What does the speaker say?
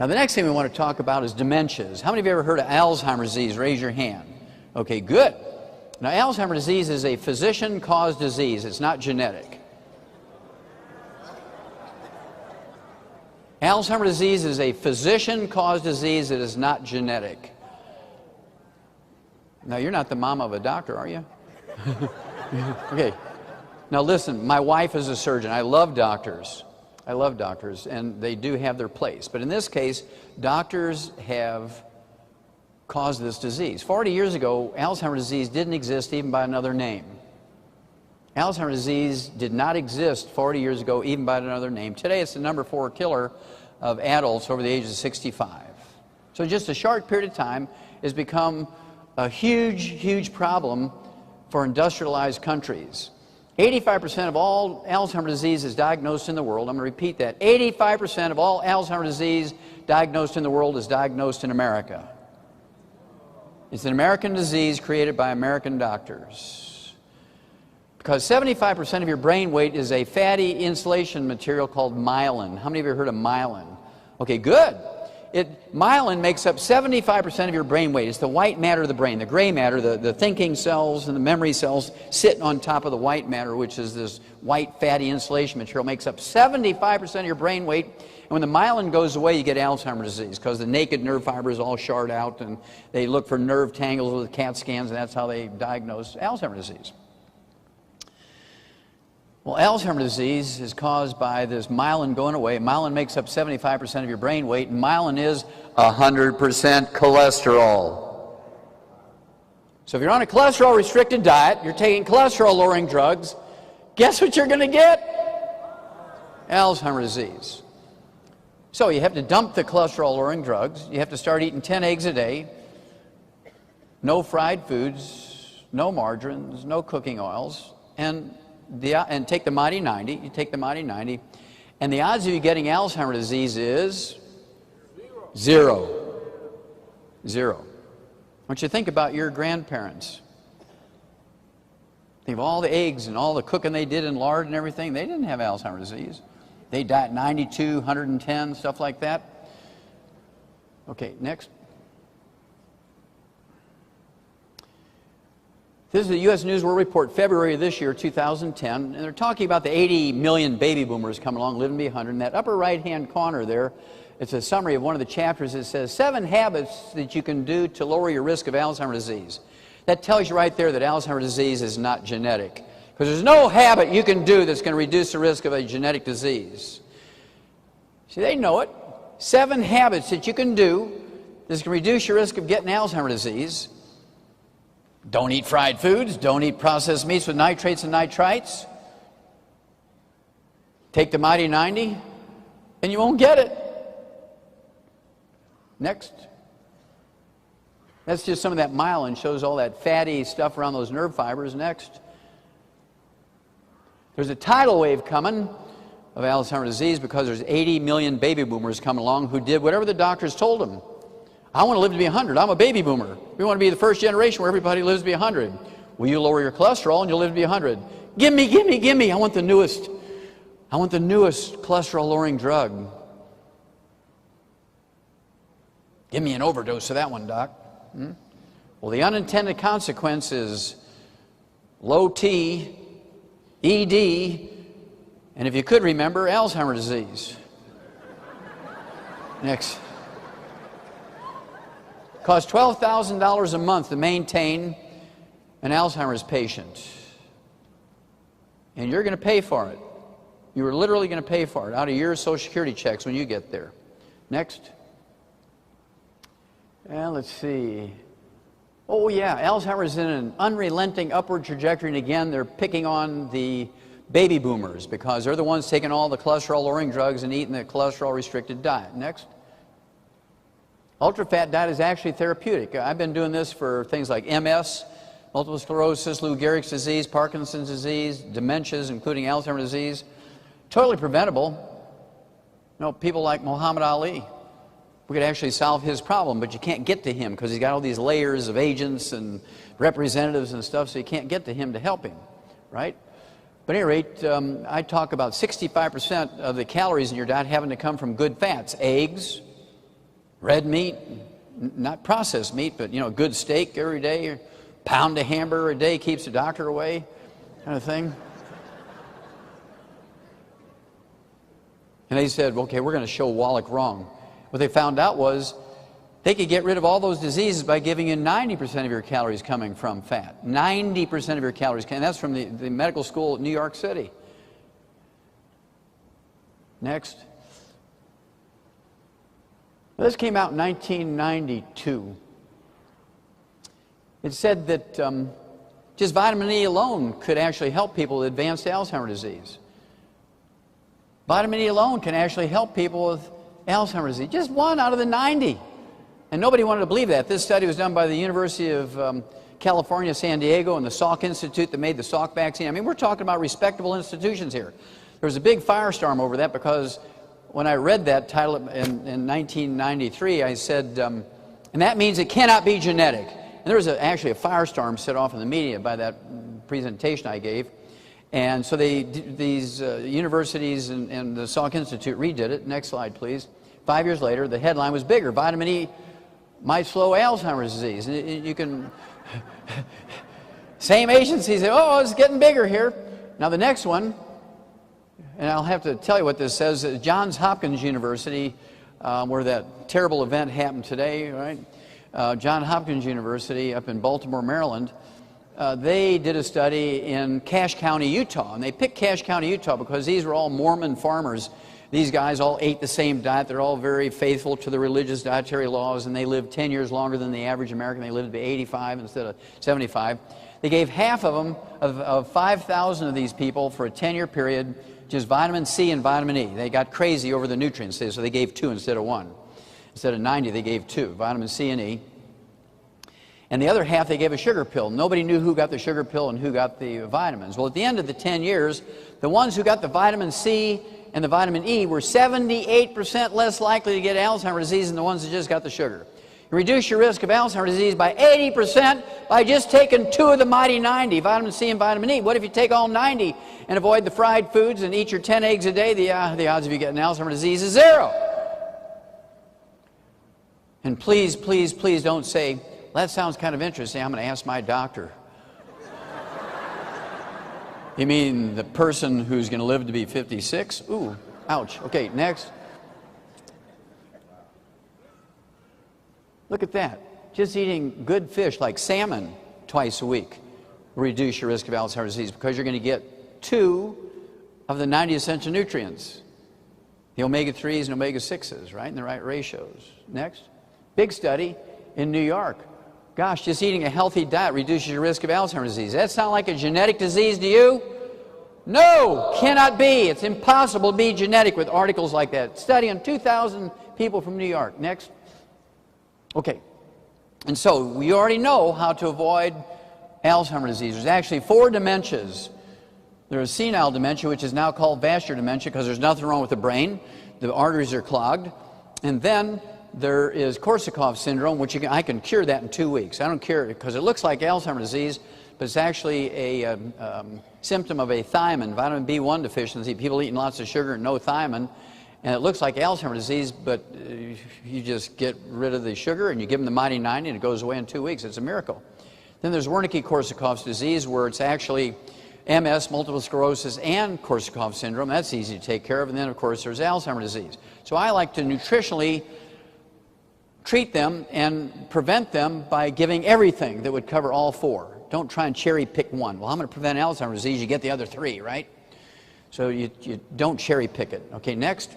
Now, the next thing we want to talk about is dementias. How many of you ever heard of Alzheimer's disease? Raise your hand. Okay, good. Now, Alzheimer's disease is a physician-caused disease. It's not genetic. Alzheimer's disease is a physician-caused disease. It is not genetic. Now, you're not the mom of a doctor, are you? Okay. Now, listen, my wife is a surgeon. I love doctors. I love doctors, and they do have their place. But in this case, doctors have caused this disease. 40 years ago, Alzheimer's disease didn't exist even by another name. Alzheimer's disease did not exist 40 years ago even by another name. Today, it's the #4 killer of adults over the age of 65. So just a short period of time, it's become a huge, huge problem for industrialized countries. 85% of all Alzheimer's disease is diagnosed in the world. I'm going to repeat that. 85% of all Alzheimer's disease diagnosed in the world is diagnosed in America. It's an American disease created by American doctors. Because 75% of your brain weight is a fatty insulation material called myelin. How many of you have heard of myelin? Okay, good. Myelin makes up 75% of your brain weight. It's the white matter of the brain, the gray matter, the thinking cells and the memory cells sitting on top of the white matter, which is this white fatty insulation material, makes up 75% of your brain weight. And when the myelin goes away, you get Alzheimer's disease because the naked nerve fibers all shard out, and they look for nerve tangles with CAT scans, and that's how they diagnose Alzheimer's disease. Well, Alzheimer's disease is caused by this myelin going away. Myelin makes up 75% of your brain weight, and myelin is 100% cholesterol. So if you're on a cholesterol-restricted diet, you're taking cholesterol-lowering drugs, guess what you're going to get? Alzheimer's disease. So you have to dump the cholesterol-lowering drugs. You have to start eating 10 eggs a day, no fried foods, no margarines, no cooking oils, and take the Mighty 90. You take the Mighty 90, and the odds of you getting Alzheimer's disease is zero. Zero. I want you to think about your grandparents. Think of all the eggs and all the cooking they did in lard and everything. They didn't have Alzheimer's disease. They died at 92, 110, stuff like that. Okay, next. This is the U.S. News World Report, February of this year, 2010, and they're talking about the 80 million baby boomers coming along, living to be 100. In that upper right-hand corner there, it's a summary of one of the chapters. It says, 7 habits that you can do to lower your risk of Alzheimer's disease. That tells you right there that Alzheimer's disease is not genetic. Because there's no habit you can do that's going to reduce the risk of a genetic disease. See, they know it. 7 habits that you can do that's going to reduce your risk of getting Alzheimer's disease. Don't eat fried foods. Don't eat processed meats with nitrates and nitrites. Take the Mighty 90, and you won't get it. Next. That's just some of that myelin. Shows all that fatty stuff around those nerve fibers. Next. There's a tidal wave coming of Alzheimer's disease because there's 80 million baby boomers coming along who did whatever the doctors told them. I want to live to be 100. I'm a baby boomer. We want to be the first generation where everybody lives to be 100. Will you lower your cholesterol and you'll live to be 100? Give me, give me, give me. I want the newest cholesterol-lowering drug. Give me an overdose of that one, Doc. Well, the unintended consequence is low T, ED, and if you could remember, Alzheimer's disease. Next. Costs $12,000 a month to maintain an Alzheimer's patient. And you're going to pay for it. You are literally going to pay for it out of your Social Security checks when you get there. Next. And let's see. Oh yeah, Alzheimer's is in an unrelenting upward trajectory, and again they're picking on the baby boomers because they're the ones taking all the cholesterol-lowering drugs and eating the cholesterol-restricted diet. Next. Ultra-fat diet is actually therapeutic. I've been doing this for things like MS, multiple sclerosis, Lou Gehrig's disease, Parkinson's disease, dementias, including Alzheimer's disease. Totally preventable. You know, people like Muhammad Ali. We could actually solve his problem, but you can't get to him because he's got all these layers of agents and representatives and stuff, so you can't get to him to help him, right? But at any rate, I talk about 65% of the calories in your diet having to come from good fats. Eggs, red meat, not processed meat, but, you know, good steak every day, or pound of hamburger a day keeps the doctor away, kind of thing. And they said, okay, we're going to show Wallach wrong. What they found out was they could get rid of all those diseases by giving you 90% of your calories coming from fat. 90% of your calories, and that's from the medical school at New York City. Next. Well, this came out in 1992. It said that just vitamin E alone could actually help people with advanced Alzheimer's disease. Vitamin E alone can actually help people with Alzheimer's disease. Just 1 out of the 90. And nobody wanted to believe that. This study was done by the University of California, San Diego, and the Salk Institute that made the Salk vaccine. I mean, we're talking about respectable institutions here. There was a big firestorm over that because when I read that title in 1993, I said, and that means it cannot be genetic. And there was actually a firestorm set off in the media by that presentation I gave. And so these universities and the Salk Institute redid it. Next slide, please. 5 years later, the headline was bigger. Vitamin E might slow Alzheimer's disease. And you can, same agency say, oh, it's getting bigger here. Now the next one, and I'll have to tell you what this says, Johns Hopkins University, where that terrible event happened today, right? Johns Hopkins University up in Baltimore, Maryland, they did a study in Cache County, Utah. And they picked Cache County, Utah because these were all Mormon farmers. These guys all ate the same diet. They're all very faithful to the religious dietary laws, and they lived 10 years longer than the average American. They lived to be 85 instead of 75. They gave half of them, of 5,000 of these people for a 10-year period, just vitamin C and vitamin E. They got crazy over the nutrients, so they gave 2 instead of 1. Instead of 90, they gave 2, vitamin C and E. And the other half, they gave a sugar pill. Nobody knew who got the sugar pill and who got the vitamins. Well, at the end of the 10 years, the ones who got the vitamin C and the vitamin E were 78% less likely to get Alzheimer's disease than the ones that just got the sugar. You reduce your risk of Alzheimer's disease by 80% by just taking 2 of the mighty 90, vitamin C and vitamin E. What if you take all 90 and avoid the fried foods and eat your 10 eggs a day? The odds of you getting Alzheimer's disease is 0. And please, please, please don't say, well, that sounds kind of interesting. I'm going to ask my doctor. You mean the person who's going to live to be 56? Ooh, ouch. Okay, next. Look at that. Just eating good fish like salmon twice a week will reduce your risk of Alzheimer's disease because you're going to get 2 of the 90 essential nutrients. The omega-3s and omega-6s, right, in the right ratios. Next. Big study in New York. Gosh, just eating a healthy diet reduces your risk of Alzheimer's disease. Does that sound like a genetic disease to you? No, cannot be. It's impossible to be genetic with articles like that. Study on 2,000 people from New York. Next. Okay. And so we already know how to avoid Alzheimer's disease. There's actually 4 dementias. There's senile dementia, which is now called vascular dementia because there's nothing wrong with the brain. The arteries are clogged. And then there is Korsakoff syndrome, which I can cure that in 2 weeks. I don't care because it looks like Alzheimer's disease, but it's actually a symptom of a thiamine, vitamin B1 deficiency. People eating lots of sugar and no thiamine. And it looks like Alzheimer's disease, but you just get rid of the sugar and you give them the mighty 90 and it goes away in 2 weeks. It's a miracle. Then there's Wernicke-Korsakoff's disease, where it's actually MS, multiple sclerosis, and Korsakoff syndrome. That's easy to take care of. And then, of course, there's Alzheimer's disease. So I like to nutritionally treat them and prevent them by giving everything that would cover all 4. Don't try and cherry pick one. Well, I'm going to prevent Alzheimer's disease. You get the other 3, right? So you don't cherry pick it. Okay, next.